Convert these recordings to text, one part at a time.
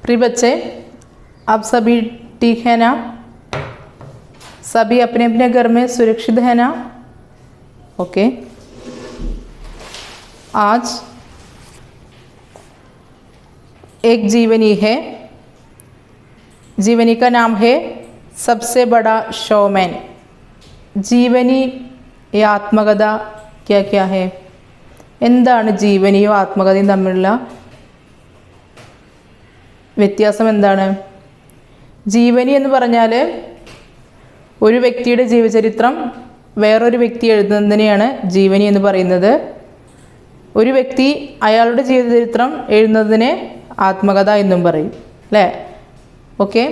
प्रिय बच्चे, आप सभी ठीक है ना? सभी अपने अपने घर में सुरक्षित है ना? ओके। आज एक जीवनी है। जीवनी का नाम है सबसे बड़ा शोमैन। जीवनी या ആത്മകഥ क्या क्या है? എന്താണ് ജീവനിയും ആത്മകഥയും തമ്മിലുള്ള വ്യത്യാസം എന്താണ്? ജീവനി എന്ന് പറഞ്ഞാൽ ഒരു വ്യക്തിയുടെ ജീവചരിത്രം വേറൊരു വ്യക്തി എഴുതുന്നതിനെയാണ് ജീവനി എന്ന് പറയുന്നത്. ഒരു വ്യക്തി അയാളുടെ ജീവചരിത്രം എഴുതുന്നതിനെ ആത്മകഥ എന്നും പറയും, അല്ലേ? ओके।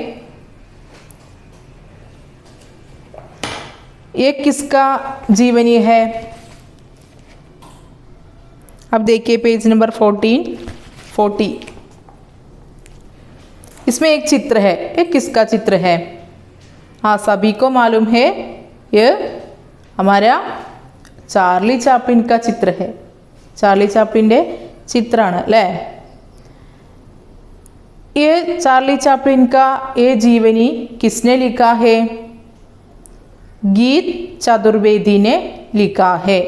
ये किसका जीवनी है? अब देखिए पेज नंबर 40। इसमें एक चित्र है। ये किसका चित्र है? हाँ, सभी को मालूम है, ये हमारा चार्ली चैपलिन का चित्र है. चार्ली चैपलिൻ്റെ ചിത്രമാണ്, അല്ലേ? ये चार्ली चैपलिन का ये जीवनी किसने लिखा है? गीत चतुर्वेदी ने लिखा है.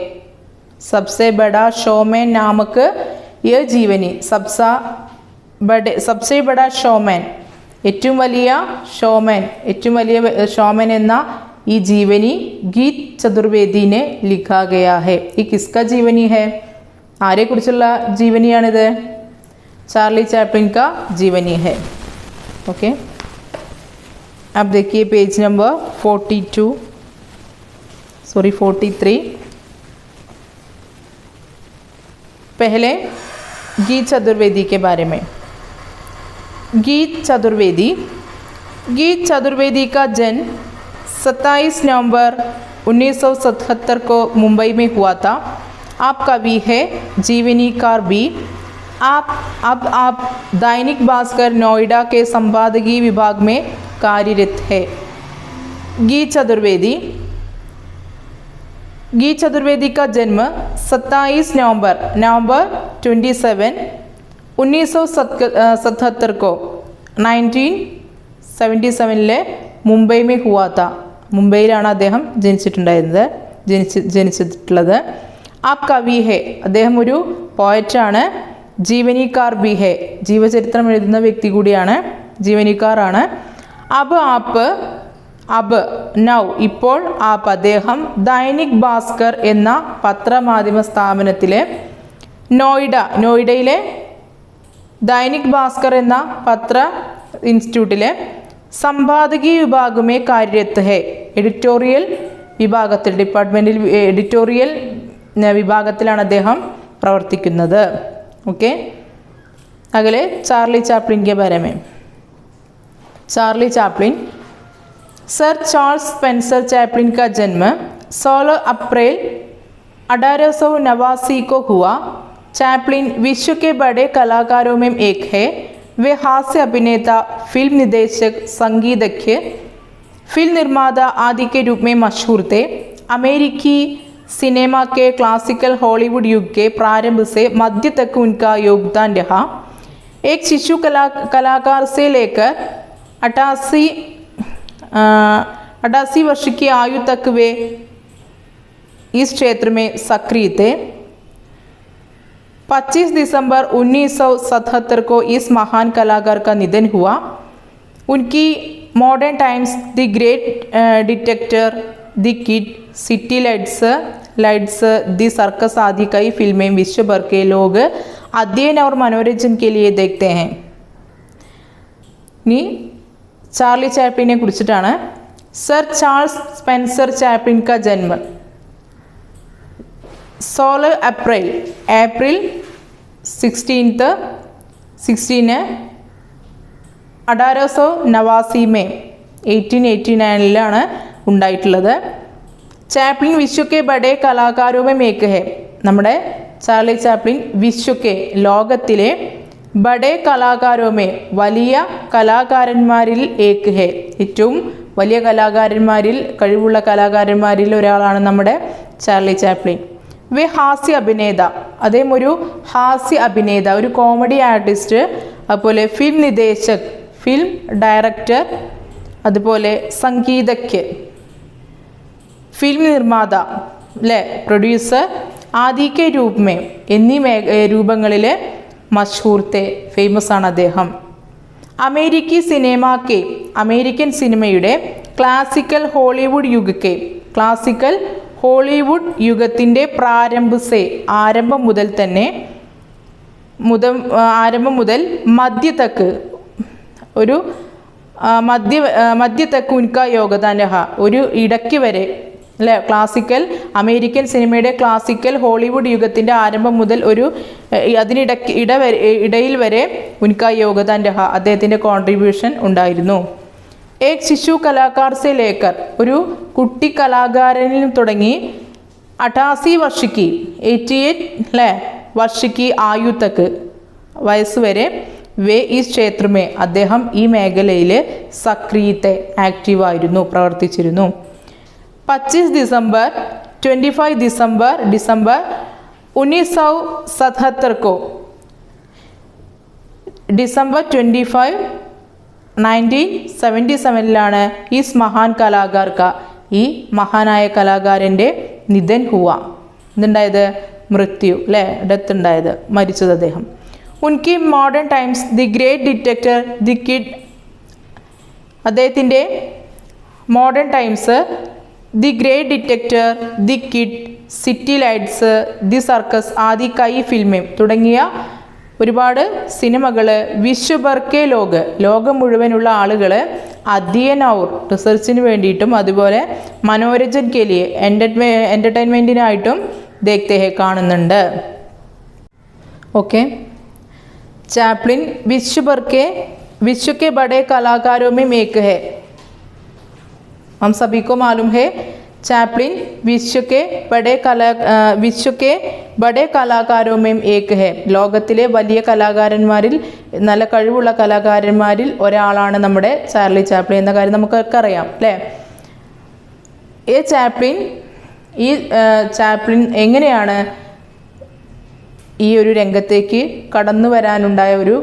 सबसे बड़ा शोमैन नामक ये जीवनी सबसे बड़ा शोमैन, ഏറ്റവും വലിയ ഷോമൻ എന്ന ഈ ജീവനി ഗീത് ചതുർവേദിനെ ലിഖാ ഗയാ ഹെ. ഈ കിസ്കാ ജീവനി ഹെ? ആരെക്കുറിച്ചുള്ള ജീവനിയാണിത്? चार्ली चैपलिन का जीवनी है. ओके। अब देखिए पेज नंबर 43. पहले गीत चतुर्वेदी के बारे में. गीत चतुर्वेदी का जन्म 27 नवंबर 1977 को मुंबई में हुआ था. आप कवि है, जीवनीकार भी. आप दैनिक भास्कर नोएडा के संपादकीय विभाग में कार्यरत है. गीत चतुर्वेदी का जन्म 27 नवंबर 27 1977 को 1977 മുംബൈ में हुआ था. മുംബൈയിലാണ് അദ്ദേഹം ജനിച്ചിട്ടുള്ളത്. ആപ് കവി ഹെ, അദ്ദേഹം ഒരു പോയറ്റാണ്. ജീവനിക്കാർ ബി ഹെ, ജീവചരിത്രം എഴുതുന്ന വ്യക്തി കൂടിയാണ്, ജീവനിക്കാറാണ്. നൗ ഇപ്പോൾ അദ്ദേഹം ദൈനിക് ഭാസ്കർ എന്ന പത്രമാധ്യമ സ്ഥാപനത്തിലെ നോയിഡയിലെ ദൈനിക് ഭാസ്കർ എന്ന പത്ര ഇൻസ്റ്റിറ്റ്യൂട്ടിലെ സമ്പാദകീയ വിഭാഗമേ കാര്യരത് ഹെ. എഡിറ്റോറിയൽ വിഭാഗത്തിൽ, ഡിപ്പാർട്ട്മെൻറ്റിൽ എഡിറ്റോറിയൽ വിഭാഗത്തിലാണ് അദ്ദേഹം പ്രവർത്തിക്കുന്നത്. ओके। अगले चार्ली चैपलिन के बारे में. Charlie Chaplin, sir Charles Spencer Chaplin का जन्म 16 अप्रैल 1889 को हुआ. चैपलिन विश्व के बड़े कलाकारों में एक है. वे हास्य अभिनेता, फिल्म निर्देशक, संगीतज्ञ, फिल्म निर्माता आदि के रूप में मशहूर थे. अमेरिकी सिनेमा के क्लासिकल हॉलीवुड युग के प्रारंभ से मध्य तक उनका योगदान रहा. एक शिशु कलाकार से लेकर 88 वर्ष की आयु तक वे इस क्षेत्र में सक्रिय थे. 25 दिसंबर 1977 को इस महान कलाकार का निधन हुआ. उनकी modern times, the great detector, the kid, city lights, the circus आदि कई फिल्में विश्व भर के लोग अध्ययन और मनोरंजन के लिए देखते हैं. ഇനി ചാർലി ചാപ്ലിനെ കുറിച്ചിട്ടാണ്. സർ ചാൾസ് സ്പെൻസർ ചാപ്ലിൻ का जन्म 16 अप्रैल 16 1889 में 1889 ഉണ്ടായിട്ടുള്ളത്. ചാപ്ലിൻ വിശ്വക്കെ ബഡേ കലാകാരോമേ മേക്ക് ഹെ. നമ്മുടെ ചാർലി ചാപ്ലിൻ വിശ്വക്കെ, ലോകത്തിലെ ബഡേ കലാകാരോമേ, വലിയ കലാകാരന്മാരിൽ ഏക്ക് ഹെ, ഏറ്റവും വലിയ കലാകാരന്മാരിൽ, കഴിവുള്ള കലാകാരന്മാരിൽ ഒരാളാണ് നമ്മുടെ ചാർലി ചാപ്ലിൻ. വേ ഹാസ്യ അഭിനേത, അദ്ദേഹം ഒരു ഹാസ്യ അഭിനേത, ഒരു കോമഡി ആർട്ടിസ്റ്റ്, അതുപോലെ ഫിലിം നിദേശക് ഫിലിം ഡയറക്ടർ, അതുപോലെ സംഗീതജ്ഞ് ഫിലിം നിർമ്മാത അല്ലേ, പ്രൊഡ്യൂസർ, ആദി കെ രൂപ് മേ എന്നീ രൂപങ്ങളിൽ മഷ്ഹൂർ തേ, ഫേമസ് ആണ് അദ്ദേഹം. അമേരിക്കി സിനിമ കെ അമേരിക്കൻ സിനിമയുടെ ക്ലാസിക്കൽ ഹോളിവുഡ് യുഗ് കെ ക്ലാസിക്കൽ ഹോളിവുഡ് യുഗത്തിൻ്റെ ആരംഭം മുതൽ തന്നെ മധ്യ തക്ക് ഒരു മധ്യ തക്ക് ഉൻകാ യോഗദാൻ രഹ, ഒരു ഇടയ്ക്ക് വരെ അല്ലേ, ക്ലാസിക്കൽ അമേരിക്കൻ സിനിമയുടെ ക്ലാസിക്കൽ ഹോളിവുഡ് യുഗത്തിൻ്റെ ആരംഭം മുതൽ ഒരു ഇടയിൽ വരെ ഉൻകാ യോഗദാൻ രഹ, അദ്ദേഹത്തിൻ്റെ കോൺട്രിബ്യൂഷൻ ഉണ്ടായിരുന്നു. ഏക് ശിശു കലാകാർ സെ ലേക്കർ, ഒരു കുട്ടി കലാകാരനിൽ തുടങ്ങി 88 വർഷക്ക് 88 അല്ലേ വർഷക്ക് ആയു തക്ക് വയസ്സ് വരെ വേ ഈ ക്ഷേത്രമേ അദ്ദേഹം ഈ മേഖലയിൽ സക്രിയത്തെ ആക്റ്റീവായിരുന്നു, പ്രവർത്തിച്ചിരുന്നു. 25 दिसंबर 1977 को ഡിസംബർ 25 1977 ഈസ് മഹാൻ കലാകാർക്ക, ഈ മഹാനായ കലാകാരൻ്റെ നിധൻ ഹുവ, എന്തുണ്ടായത്, മൃത്യു അല്ലേ, ഡെത്ത് ഉണ്ടായത്, മരിച്ചത് അദ്ദേഹം. ഉൻകി Modern Times, The Great Dictator, The Kid, അദ്ദേഹത്തിൻ്റെ Modern Times, The Great Dictator, The Kid, City Lights, The Circus ആദി കൈ ഫിൽമേം തുടങ്ങിയ ഒരുപാട് സിനിമകൾ വിശ്വഭർക്കെ ലോകം മുഴുവനുള്ള ആളുകൾ അധ്യയന ഔർ റിസർച്ചിന് വേണ്ടിയിട്ടും അതുപോലെ മനോരഞ്ജൻ കെലിയെ എൻ്റർടൈൻമെൻറ്റിനായിട്ടും ദേഖ്തേ ഹെ കാണുന്നുണ്ട്. ओके, चैपलिन विश्व के बड़े कलाकारों में एक है. हम सभी को मालूम है चैपलिन विश्व के बड़े कलाकारों में एक है. ലോകത്തിലെ വലിയ കലാകാരന്മാരിൽ, നല്ല കഴിവുള്ള കലാകാരന്മാരിൽ ഒരാളാണ് നമ്മുടെ ചാർലി ചാപ്ലിൻ എന്ന കാര്യം നമുക്കൊക്കെ അറിയാം അല്ലേ. ഈ ചാപ്ലിൻ എങ്ങനെയാണ് ഈ ഒരു രംഗത്തേക്ക് കടന്നു വരാനുണ്ടായ ഒരു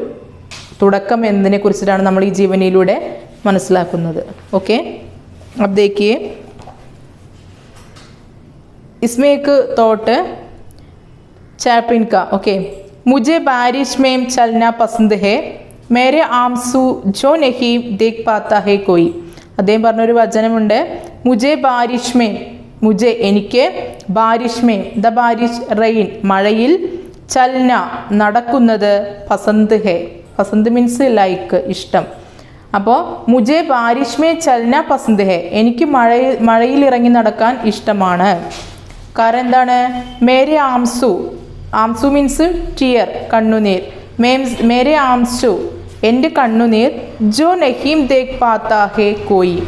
തുടക്കം എന്നതിനെ കുറിച്ചിട്ടാണ് നമ്മൾ ഈ ജീവനിയിലൂടെ മനസ്സിലാക്കുന്നത്. ഓക്കെ, अब देखिए इसमें एक थॉट चैपलिन का. ओके, मुझे बारिश में चलना पसंद है, मेरे आंसू जो नहीं देख पाता है कोई. അദ്ദേഹം പറഞ്ഞൊരു വചനമുണ്ട്, മുജെ ബാരിഷ് മേ, മുജെ എനിക്ക്, ബാരിഷ് മേ ദ ബാരിഷ് റെയിൻ മഴയിൽ, ചൽന നടക്കുന്നത്, പസന്ത് ഹെ, പസന്ത് മീൻസ് ലൈക്ക് ഇഷ്ടം. അപ്പോൾ മുജെ ബാരിഷ് മേ ചൽന പസന്ത് ഹെ, എനിക്ക് മഴയിൽ ഇറങ്ങി നടക്കാൻ ഇഷ്ടമാണ്. കാരണം എന്താണ്, മേരെ ആംസു മീൻസ് ടിയർ, കണ്ണുനീർ, മേരെ ആംസു എൻ്റെ കണ്ണുനീർ, ജോ നഹീം ദേഖ് പാത്താ ഹെ കോയി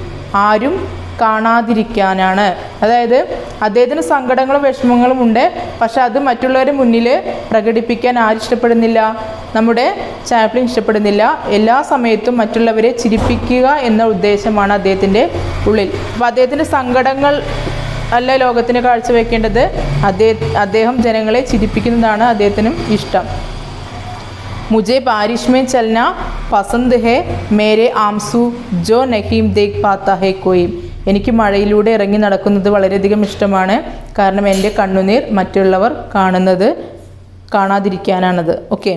ആരും കാണാതിരിക്കാനാണ്. അതായത് അദ്ദേഹത്തിന് സങ്കടങ്ങളും വിഷമങ്ങളും ഉണ്ട്, പക്ഷെ അത് മറ്റുള്ളവരുടെ മുന്നിൽ പ്രകടിപ്പിക്കാൻ ആരും ഇഷ്ടപ്പെടുന്നില്ല, നമ്മുടെ ചാപ്ലിൻ ഇഷ്ടപ്പെടുന്നില്ല. എല്ലാ സമയത്തും മറ്റുള്ളവരെ ചിരിപ്പിക്കുക എന്ന ഉദ്ദേശമാണ് അദ്ദേഹത്തിൻ്റെ ഉള്ളിൽ. അപ്പോൾ അദ്ദേഹത്തിൻ്റെ സങ്കടങ്ങൾ അല്ല ലോകത്തിന് കാഴ്ചവെക്കേണ്ടത്, അദ്ദേഹം ജനങ്ങളെ ചിരിപ്പിക്കുന്നതാണ് അദ്ദേഹത്തിനും ഇഷ്ടം. മുझे बारिश में चलना पसंद है, मेरे आंसू जो नहीं देख पाता है कोई, എനിക്ക് മഴയിലൂടെ ഇറങ്ങി നടക്കുന്നത് വളരെയധികം ഇഷ്ടമാണ്, കാരണം എൻ്റെ കണ്ണുനീർ മറ്റുള്ളവർ കാണാതിരിക്കാനാണത്. ഓക്കെ,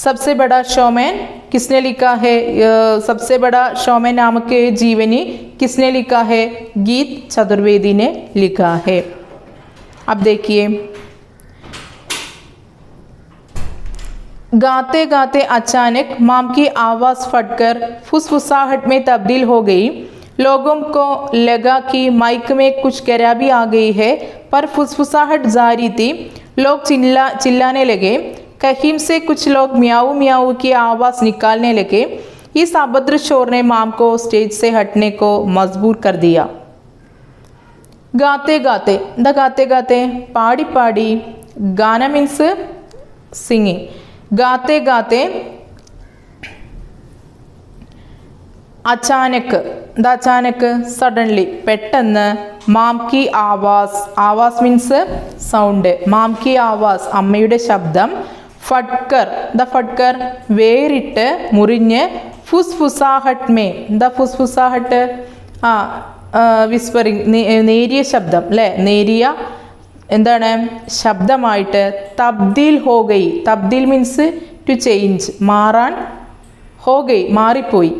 सबसे बड़ा शोमैन किसने लिखा है, सबसे बड़ा शोमैन नामक जीवनी किसने लिखा है, गीत चतुर्वेदी ने लिखा है. अब देखिए, गाते गाते अचानक माम की आवाज़ फटकर फुसफुसाहट में तब्दील हो गई. लोगों को लगा कि माइक में कुछ खराबी आ गई है, पर फुसफुसाहट जारी थी. लोग चिल्लाने लगे, कहीं से कुछ लोग म्याऊ म्याऊ की आवाज़ निकालने लगे. इस अभद्र शोर ने माम को स्टेज से हटने को मजबूर कर दिया. गाते गाते पाड़ी पाड़ी, गाना मीन्स सिंगिंग. गाते गाते अचानक सडनली പെട്ടെന്ന്, മാം की आवाज़ മീൻസ് സൗണ്ട്, മാം की आवाज़ അമ്മയുടെ ശബ്ദം, ഫട്കർ ദ ഫട്കർ വേറിട്ട് മുറിഞ്ഞ് ഫുസ്ഫുസാഹട്ട് മേ ദ ഫുസ്ഫുസാഹട്ട് വിസ്പറിങ് നേരിയ ശബ്ദം അല്ലേ നേരിയ എന്താണ് ശബ്ദമായിട്ട് തബ്ദീൽ ഹോ ഗയി തബ്ദീൽ മീൻസ് ടു ചേഞ്ച് മാറാൻ ഹോ ഗയി മാറിപ്പോയി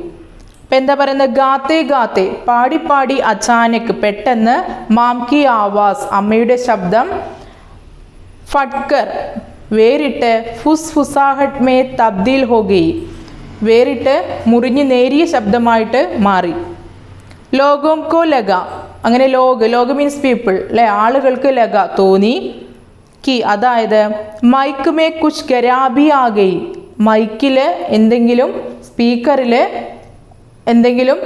അപ്പം എന്താ പറയുന്നത് ഗാത്തെ ഗാത്തെ പാടി പാടി അച്ചാനക് പെട്ടെന്ന് മാം കി ആവാസ് അമ്മയുടെ ശബ്ദം ഫട്കർ വേറിട്ട് ഫുസ്ഫുസാഹട്ട് മേ തബ്ദീൽ ഹോ ഗയി വേറിട്ട് മുറിഞ്ഞ് നേരിയ ശബ്ദമായിട്ട് മാറി ലോകം കോ ലഗ അങ്ങനെ ലോക മീൻസ് പീപ്പിൾ അല്ലെ ആളുകൾക്ക് ലഗ തോന്നി കി അതായത് മൈക്ക് മേ കുച്ച് ഖരാബി ആ ഗയി മൈക്കിൽ എന്തെങ്കിലും സ്പീക്കറിൽ എന്തെങ്കിലും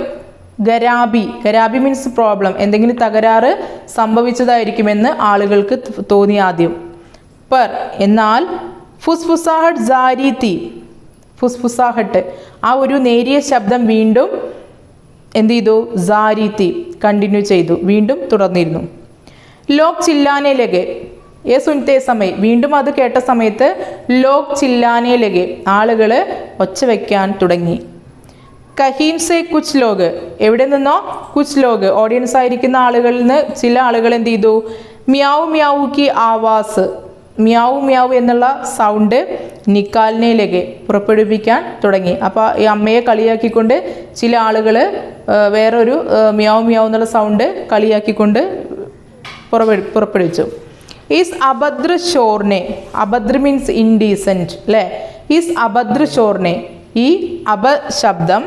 ഖരാബി മീൻസ് പ്രോബ്ലം എന്തെങ്കിലും തകരാറ് സംഭവിച്ചതായിരിക്കുമെന്ന് ആളുകൾക്ക് തോന്നി ആദ്യം പർ എന്നാൽ ഫുസ്ഫുസാഹട്ട് ജാരി തീ ഫുസ്ഫുസാഹട്ട് ആ ഒരു നേരിയ ശബ്ദം വീണ്ടും എന്ത് ചെയ്തു ജാരി തീ കണ്ടിന്യൂ ചെയ്തു വീണ്ടും തുടർന്നിരുന്നു ലോക് ചില്ലാനെ ലഗെ ഏ സുനത്തെ സമയം വീണ്ടും അത് കേട്ട സമയത്ത് ലോക് ചില്ലാനെ ലഗെ ആളുകൾ ഒച്ച വയ്ക്കാൻ തുടങ്ങി കഹീം സെ കുച്ച് ലോഗ് എവിടെ നിന്നോ കുച്ച് ലോഗ് ഓഡിയൻസ് ആയിരിക്കുന്ന ആളുകളിൽ നിന്ന് ചില ആളുകൾ എന്ത് ചെയ്തു മ്യാവു മ്യാവു കി ആവാസ് മ്യാവു മ്യാവു എന്നുള്ള സൗണ്ട് നിക്കാലിനയിലേക്ക് പുറപ്പെടുവിക്കാൻ തുടങ്ങി അപ്പോൾ ഈ അമ്മയെ കളിയാക്കിക്കൊണ്ട് ചില ആളുകൾ വേറൊരു മ്യാവു മ്യാവു എന്നുള്ള സൗണ്ട് കളിയാക്കിക്കൊണ്ട് പുറപ്പെടുവിച്ചു ഈസ് അഭദ്ര ഷോർനെ അഭദ്ര മീൻസ് ഇൻഡീസെൻറ്റ് അല്ലേ ഈസ് അഭദ്ര ഷോർനെ ഈ അപശബ്ദം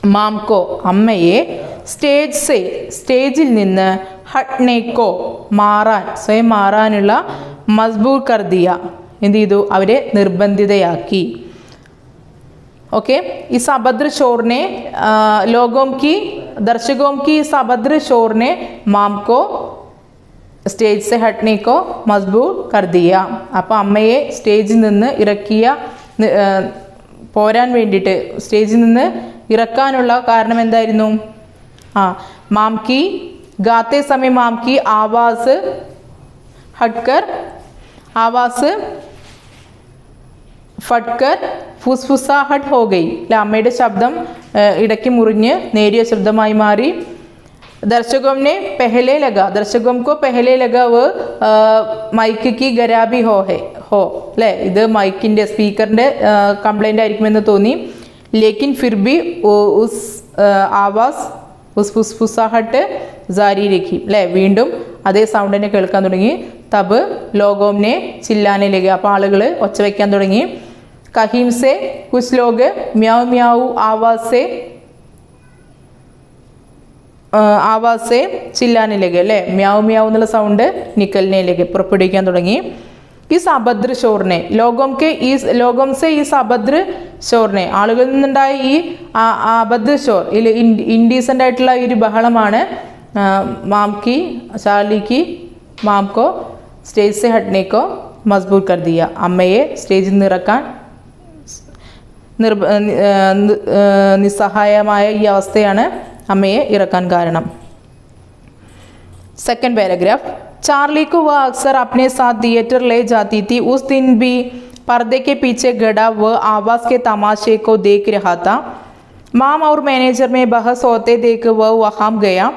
മാംകോ അമ്മയെ സ്റ്റേജിൽ നിന്ന് ഹട്നേക്കോ മാറാൻ സ്വയം മാറാനുള്ള മസ്ബൂർ കർദിയ എന്ത് ചെയ്തു അവരെ നിർബന്ധിതയാക്കി ओके इस अभद्र शोर ने दर्शकों की इस अभद्र शोर ने माम को സ്റ്റേജ് സെ ഹട്ട്നേക്കോ മസ്ബൂർ കർദിയ അപ്പോൾ അമ്മയെ സ്റ്റേജിൽ നിന്ന് പോരാൻ വേണ്ടിയിട്ട് സ്റ്റേജിൽ നിന്ന് ഇറക്കാനുള്ള കാരണം എന്തായിരുന്നു മാംകി ഗാത്തെ സമയം മാംകി ആവാസ് ഹട്ട്കർ ആവാസ് ഫട്കർ ഫുസ്ഫുസാഹട്ട് ഹോ ഗയി അല്ലെ അമ്മയുടെ ശബ്ദം ഇടയ്ക്ക് മുറിഞ്ഞ് നേരിയ ശബ്ദമായി മാറി दर्शकों को पहले लगा वो माइक की ഖരാബി ഹോ അല്ലേ ഇത് മൈക്കിൻ്റെ സ്പീക്കറിൻ്റെ കംപ്ലൈൻ്റ് ആയിരിക്കുമെന്ന് തോന്നി ലേക്കിൻ ഫിർ ബി ഉസ് ആവാസ് ഉസ് ഫുസ്ഫുസാഹട്ട് ജാരി രഖി അല്ലേ വീണ്ടും അതേ സൗണ്ടിനെ കേൾക്കാൻ തുടങ്ങി തബ് ലോകോംനെ ചില്ലാനെ ലഗ അപ്പോൾ ആളുകൾ ഒച്ച വയ്ക്കാൻ തുടങ്ങി കഹീം സെ കുച്ച് ലോഗ് മ്യാവ് മ്യാവു ആവാസെ ചില്ലാനെ ലഗ അല്ലേ മ്യാവ് മ്യാവ് എന്നുള്ള സൗണ്ട് നിക്കലിനെ ലഗ പുറപ്പെടുവിക്കാൻ തുടങ്ങി ഈസ് അഭദ്ര ഷോറിനെ ലോകം സെ ഈസ് അഭദ്ര ഷോറിനെ ആളുകളിൽ നിന്നുണ്ടായ ഈ അഭദ്ര ഷോർ ഇൻഡീസൻ്റ് ആയിട്ടുള്ള ഈ ഒരു ബഹളമാണ് മാംകി ചാർലിക്ക് മാംകോ സ്റ്റേജ് സെ ഹട്ട്നേക്കോ മസ്ബൂർ കർ ദിയ അമ്മയെ സ്റ്റേജിൽ നിന്ന് ഇറക്കാൻ നിസ്സഹായമായ ഈ അവസ്ഥയാണ് അമ്മയെ ഇറക്കാൻ കാരണം सेकंड पैराग्राफ चार्ली को वह अक्सर अपने साथ थिएटर ले जाती थी उस दिन भी पर्दे के पीछे गड़ा वह आवाज़ के तमाशे को देख रहा था माम और मैनेजर में बहस होते देख वह वहाँ गया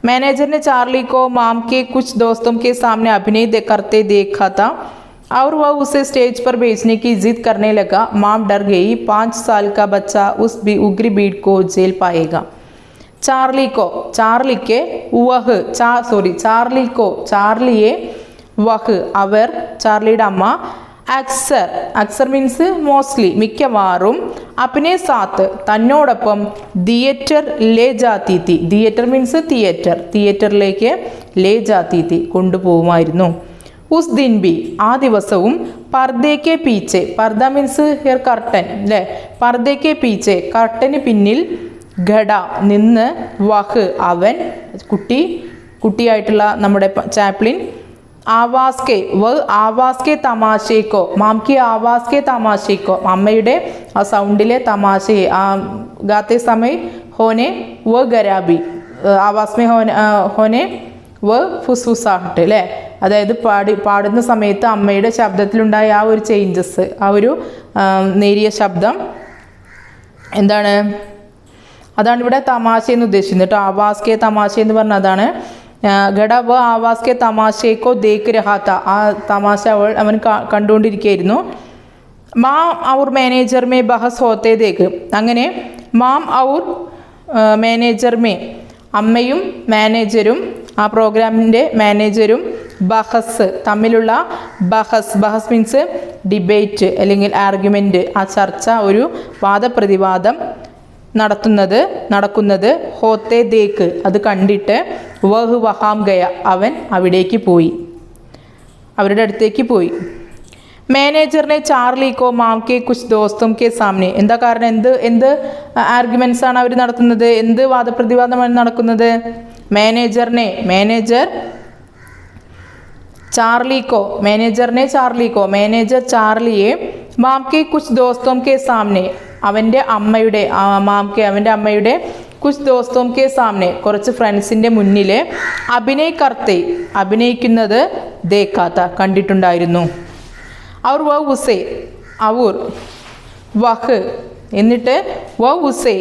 मैनेजर ने चार्ली को माम के कुछ दोस्तों के सामने अभिनय करते देखा था और वह उसे स्टेज पर भेजने की जिद करने लगा माम डर गई 5 साल का बच्चा उस उग्र भीड़ को झेल पाएगा ചാർലിയെ വഹ് അവർ ചാർലിയുടെ അമ്മ അക്സർ മീൻസ് മോസ്റ്റ്ലി മിക്കവാറും അപ്നെ സാത്ത് തന്നോടൊപ്പം തിയേറ്റർ ലേ ജാത്തി തീ തിയേറ്റർ മീൻസ് തിയേറ്ററിലേക്ക് ലേ ജാത്തി തീ കൊണ്ടുപോകുമായിരുന്നു ഉസ് ദിൻ ബി ആ ദിവസവും പർദ്ദേക്കെ പീച്ചെ പർദ മീൻസ് ഹിയർ കർട്ടൻ അല്ലേ പർദ്ദേക്കെ പീച്ചെ കർട്ടന് പിന്നിൽ ഘട നിന്ന് വഹ് അവൻ കുട്ടിയായിട്ടുള്ള നമ്മുടെ ചാപ്ലിൻ ആവാസ് കെ തമാശേക്കോ മാംകി ആവാസ് കെ തമാശേക്കോ അമ്മയുടെ ആ സൗണ്ടിലെ തമാശയെ ഗാത്തെ സമയ ഹോനെ വ ഖരാബി ആവാസ് മേ ഹോനെ വ ഫുസ്ഫുസാഹട്ട് അല്ലേ അതായത് പാടുന്ന സമയത്ത് അമ്മയുടെ ശബ്ദത്തിലുണ്ടായ ആ ഒരു ചേഞ്ചസ്, ആ ഒരു നേരിയ ശബ്ദം എന്താണ്, അതാണ് ഇവിടെ തമാശ എന്ന് ഉദ്ദേശിക്കുന്നത് കേട്ടോ. ആവാസ് കെ തമാശ എന്ന് പറഞ്ഞാൽ അതാണ്. ഘട വ ആവാസ് കെ തമാശേക്കോ ദേക്ക് രഹാത്ത, ആ തമാശ അവൻ കണ്ടുകൊണ്ടിരിക്കുകയായിരുന്നു. മാം ഔർ മാനേജർ മേ ബഹസ് ഹോത്തേ ദേക്ക്, അങ്ങനെ മാം ഔർ മാനേജർ മേ, അമ്മയും മാനേജരും, ആ പ്രോഗ്രാമിൻ്റെ മാനേജരും ബഹസ് തമ്മിലുള്ള ബഹസ് മീൻസ് ഡിബേറ്റ് അല്ലെങ്കിൽ ആർഗ്യുമെൻറ്റ്, ആ ചർച്ച, ഒരു വാദപ്രതിവാദം നടക്കുന്നത് ഹോത്തേ ദേക്ക്, അത് കണ്ടിട്ട് വഹ് വഹാം ഗയ, അവൻ അവിടേക്ക് പോയി, അവരുടെ അടുത്തേക്ക് പോയി. മാനേജറിനെ ചാർലിക്കോ മാം കെ കുച്ച് ദോസ്തും കെ സാമനെ, എന്താ കാരണം, എന്ത് ആർഗ്യുമെൻറ്റ്സ് ആണ് അവർ നടത്തുന്നത്, എന്ത് വാദപ്രതിവാദമാണ് നടക്കുന്നത്? മാനേജർ ചാർലിയെ മാം കെ കുച്ച് ദോസ്തും കെ സാമനെ, അവൻ്റെ അമ്മയുടെ കുച്ച് ദോസ്തും കെ സാമനെ, കുറച്ച് ഫ്രണ്ട്സിൻ്റെ മുന്നിൽ അഭിനയിക്കുന്നത് ദേക്കാത്ത, കണ്ടിട്ടുണ്ടായിരുന്നു. അവർ വഹ് എന്നിട്ട് ഉസേ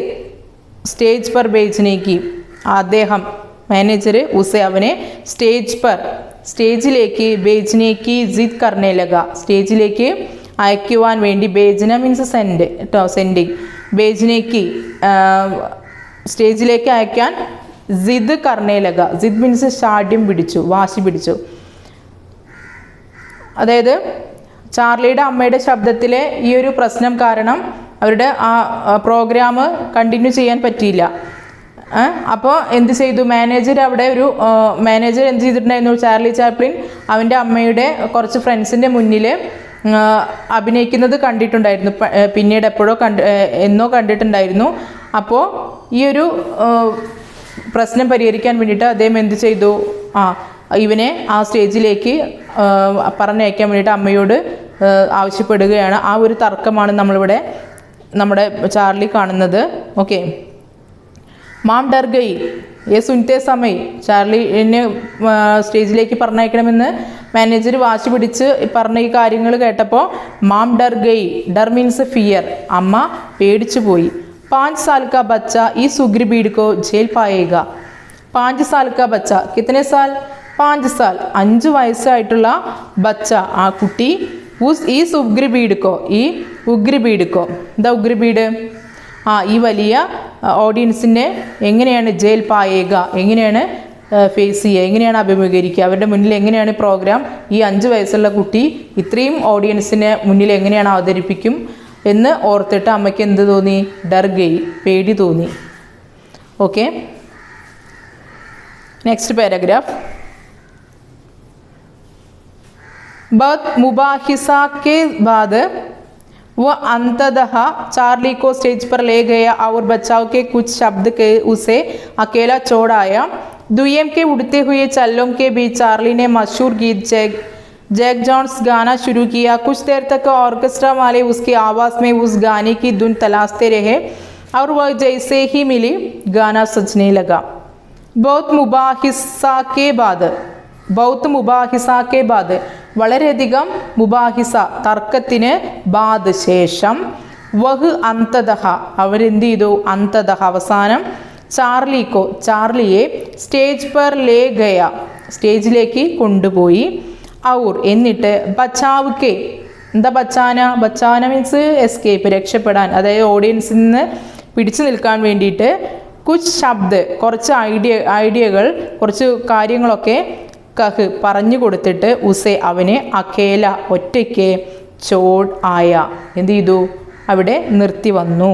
സ്റ്റേജ് പർ ബേജ്നേക്ക്, അദ്ദേഹം മാനേജർ അവനെ സ്റ്റേജിലേക്ക് ബേജ്നേക്ക് ജിദ് കർണേ ലഗ, സ്റ്റേജിലേക്ക് അയക്കുവാൻ വേണ്ടി, ബേജ്ന മീൻസ് സെൻഡിങ്, ബേജ്നേക്ക് സ്റ്റേജിലേക്ക് അയക്കാൻ ജിദ് കർണേ ലഗ, ജിദ് മീൻസ് വാശി പിടിച്ചു. അതായത് ചാർലിയുടെ അമ്മയുടെ ശബ്ദത്തിലെ ഈ ഒരു പ്രശ്നം കാരണം അവരുടെ ആ പ്രോഗ്രാം കണ്ടിന്യൂ ചെയ്യാൻ പറ്റിയില്ല. അപ്പോൾ എന്ത് ചെയ്തു, മാനേജർ എന്ത് ചെയ്തിട്ടുണ്ടായിരുന്നു, ചാർലി ചാപ്ലിൻ അവൻ്റെ അമ്മയുടെ കുറച്ച് ഫ്രണ്ട്സിൻ്റെ മുന്നിൽ അഭിനയിക്കുന്നത് കണ്ടിട്ടുണ്ടായിരുന്നു, പിന്നീട് എന്നോ കണ്ടിട്ടുണ്ടായിരുന്നു. അപ്പോൾ ഈ ഒരു പ്രശ്നം പരിഹരിക്കാൻ വേണ്ടിയിട്ട് അദ്ദേഹം എന്ത് ചെയ്തു, ഇവനെ ആ സ്റ്റേജിലേക്ക് പറഞ്ഞയക്കാൻ വേണ്ടിയിട്ട് അമ്മയോട് ആവശ്യപ്പെടുകയാണ്. ആ ഒരു തർക്കമാണ് നമ്മുടെ ചാർലി കാണുന്നത്. ഓക്കെ, മാം ഡർ ഗയി ये सुनते समय ചാർലി എന്നെ സ്റ്റേജിലേക്ക് പറഞ്ഞയക്കണമെന്ന് മാനേജർ വാശി പിടിച്ച് പറഞ്ഞ ഈ കാര്യങ്ങൾ കേട്ടപ്പോൾ മാം ഡർ ഗയി, ഡർ മീൻസ് ഫിയർ, അമ്മ പേടിച്ചു പോയി. 5 साल का बच्चा इस उग्रभीड़ को झेल पाएगा. 5 साल का बच्चा, कितने साल? 5 साल, 5 വയസ്സായിട്ടുള്ള ബച്ച, ആ കുട്ടി ഈ ഉഗ്രഭീഡ് എന്താ ഉഗ്രഭീഡ്, ഈ വലിയ ഓഡിയൻസിനെ എങ്ങനെയാണ് ജയിൽ പായേക, എങ്ങനെയാണ് ഫേസ് ചെയ്യുക, എങ്ങനെയാണ് അഭിമുഖീകരിക്കുക, അവരുടെ മുന്നിൽ എങ്ങനെയാണ് പ്രോഗ്രാം ഈ 5 വയസ്സുള്ള കുട്ടി ഇത്രയും ഓഡിയൻസിനെ മുന്നിൽ എങ്ങനെയാണ് അവതരിപ്പിക്കും എന്ന് ഓർത്തിട്ട് അമ്മയ്ക്ക് എന്ത് തോന്നി, ഡർ ഗയി, പേടി തോന്നി. Okay, next paragraph. बहुत मुबाहिसा के बाद वह अंततः चार्ली को स्टेज पर ले गया और बचाव के कुछ शब्द के उसे अकेला छोड़ आया. दुयम के उड़ते हुए चल्लों के बीच चार्ली ने मशहूर गीत जैक जॉन्स गाना शुरू किया. कुछ देर तक ऑर्केस्ट्रा वाले उसकी आवाज़ में उस गाने की धुन तलाशते रहे और वह जैसे ही मिली गाना सजने लगा. बहुत मुबाहिसा के बाद വളരെയധികം മുബാഹിസ, തർക്കത്തിന് ബാദ് ശേഷം, വഹ് അന്തതഹ, അവരെന്ത് ചെയ്തു, അന്തതഹ അവസാനം, ചാർലിയെ സ്റ്റേജ് പർ ലേ ഗയ, സ്റ്റേജിലേക്ക് കൊണ്ടുപോയി. ഔർ എന്നിട്ട് ബച്ചാവ് കെ, എന്താ ബച്ചാന മീൻസ് എസ്കേപ്പ്, രക്ഷപ്പെടാൻ, അതായത് ഓഡിയൻസിൽ നിന്ന് പിടിച്ചു നിൽക്കാൻ വേണ്ടിയിട്ട്, കുച്ച് ശബ്ദ്, കുറച്ച് ഐഡിയകൾ, കുറച്ച് കാര്യങ്ങളൊക്കെ പറഞ്ഞു കൊടുത്തിട്ട്, ഉസെ അവനെ, അഖേല ഒറ്റയ്ക്ക്, ചോട് ആയ എന്ത് ചെയ്തു, അവിടെ നിർത്തിപ്പോന്നു.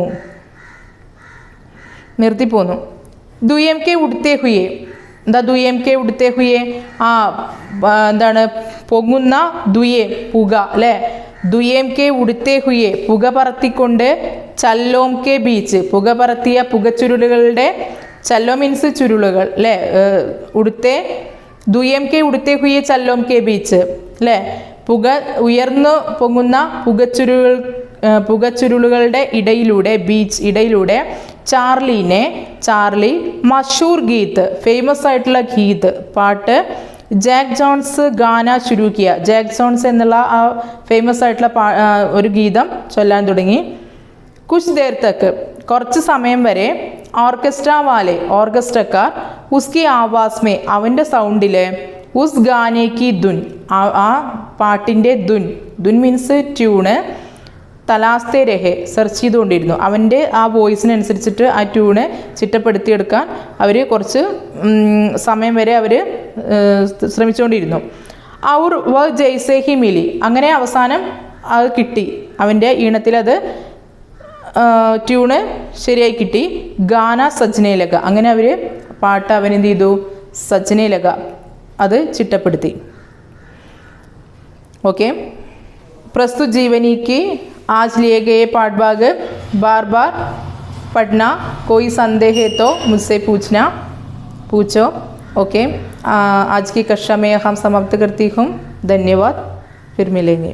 ദുയം കെ ഉടുത്തേ ഹുയെ, എന്താ ദുയം കെ ഉടുത്തേ ഹുയെ, എന്താണ് പൊങ്ങുന്ന ദുയെ, പുക അല്ലേ, ദുയം കെ ഉടുത്തേ ഹുയെ, പുക പറത്തിക്കൊണ്ട്, ചല്ലോം കെ ബീച്ച്, പുക പറത്തിയ പുകച്ചുരുളുകളുടെ, ചല്ലോ മീൻസ് ചുരുളുകൾ അല്ലേ, ഉടുത്തേ ദുയം കെ ഉടുത്തേ ഹുയെ ചല്ലോം കെ ബീച്ച് അല്ലേ, ഉയർന്നു പൊങ്ങുന്ന പുകച്ചുരുളുകളുടെ ഇടയിലൂടെ ചാർലി മഷൂർ ഗീത്ത്, ഫേമസ് ആയിട്ടുള്ള ഗീത്ത് പാട്ട്, ജാക്ക് ജോൺസ് ഗാന ശുരു കിയ. ജാക്ക് ജോൺസ് എന്നുള്ള ആ ഫേമസ് ആയിട്ടുള്ള ഒരു ഗീതം ചൊല്ലാൻ തുടങ്ങി. കുച്ച് ദേർ തക്ക്, കുറച്ച് സമയം വരെ ഓർക്കസ്ട്ര വാലെ, ഓർക്കസ്ട്രക്കാർ ഉസ്കി ആവാസ് മേ, അവൻ്റെ സൗണ്ടിൽ ഉസ് ഗാനേക്ക് ധുൻ, ആ പാട്ടിൻ്റെ ധുൻ, ധുൻ മീൻസ് ട്യൂണ്, തലാസ്തേ രഹെ, സെർച്ച് ചെയ്തുകൊണ്ടിരുന്നു. അവൻ്റെ ആ വോയിസിനനുസരിച്ചിട്ട് ആ ട്യൂണ് ചിട്ടപ്പെടുത്തിയെടുക്കാൻ അവർ കുറച്ച് സമയം വരെ അവർ ശ്രമിച്ചുകൊണ്ടിരുന്നു. ഔർ വ ജയ്സേ ഹി മിലി, അങ്ങനെ അവസാനം അത് കിട്ടി, അവൻ്റെ ഈണത്തിലത് ട്യൂണ് ശരിയായി കിട്ടി. ഗാന സജ്നയിലക, അങ്ങനെ അവർ പാട്ട് അവനെന്ത് ചെയ്തു, സജ്നയിലക, അത് ചിട്ടപ്പെടുത്തി. ओके, प्रस्तुत जीवनी की आज लिए गए पाठ भाग बार बार पढ़ना, कोई संदेह है तो मुझसे पूछो. ओके, आज की कक्षा में हम समाप्त करती हूँ. धन्यवाद, फिर मिलेंगे.